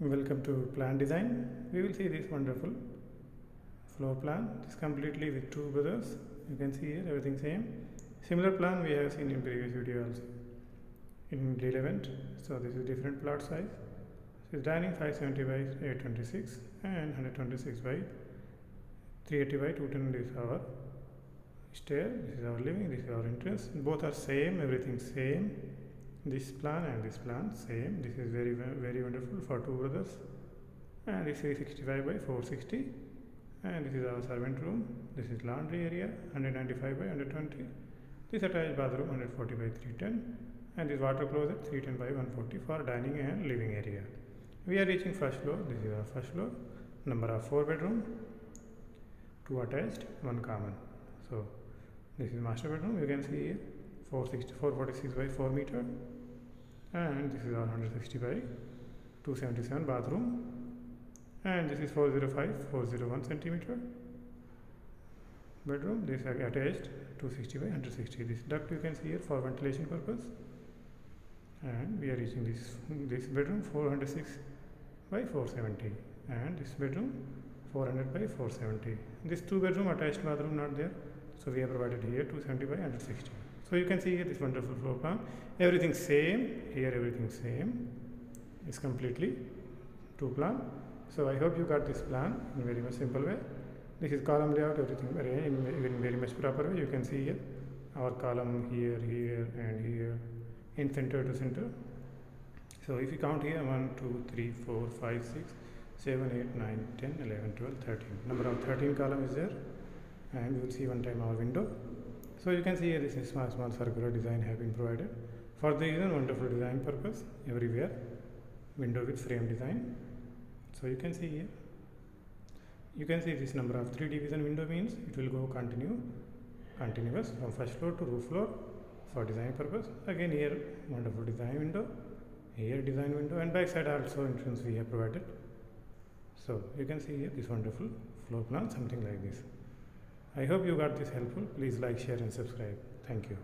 Welcome to plan design. We will see this wonderful floor plan. It's completely with two brothers. You can see here everything same. Similar plan we have seen in previous video also in real event. So this is different plot size. So it's dining 570 by 826 and 126 by 380 by 210. This is our stair. This is our living. This is our entrance. Both are same. Everything same. This plan and this plan same. This is very wonderful for two brothers. And this is 65 by 460. And this is our servant room. This is laundry area 195 by 120. This attached bathroom 140 by 310. And this water closet 310 by 140 for dining and living area. We are reaching first floor. This is our first floor. Number of 4 bedroom, 2 attached, 1 common. So this is master bedroom. You can see here 446 by 4 meter. And this is our 160 by 277 bathroom, and this is 401 centimeter bedroom. This is attached 260 by 160. This duct you can see here for ventilation purpose. And we are reaching this bedroom 406 by 470, and this bedroom 400 by 470. This 2 bedroom attached bathroom not there, so we have provided here 270 by 160. So you can see here this wonderful floor plan. Everything same here. Everything same. It's completely two plan. So I hope you got this plan in very much simple way. This is column layout. Everything in very much proper way. You can see here our column here, and here, in center to center. So if you count here 1, 2, 3, 4, 5, 6, 7, 8, 9, 10, 11, 12, 13. Number of 13 column is there, and you will see one time our window. So you can see here this is small circular design have been provided for the wonderful design purpose everywhere. Window with frame design. So you can see here. You can see this number of 3 division window means it will go continuous from first floor to roof floor for design purpose. Again here wonderful design window. Here design window, and back side also entrance we have provided. So you can see here this wonderful floor plan, something like this. I hope you got this helpful. Please like, share and subscribe. Thank you.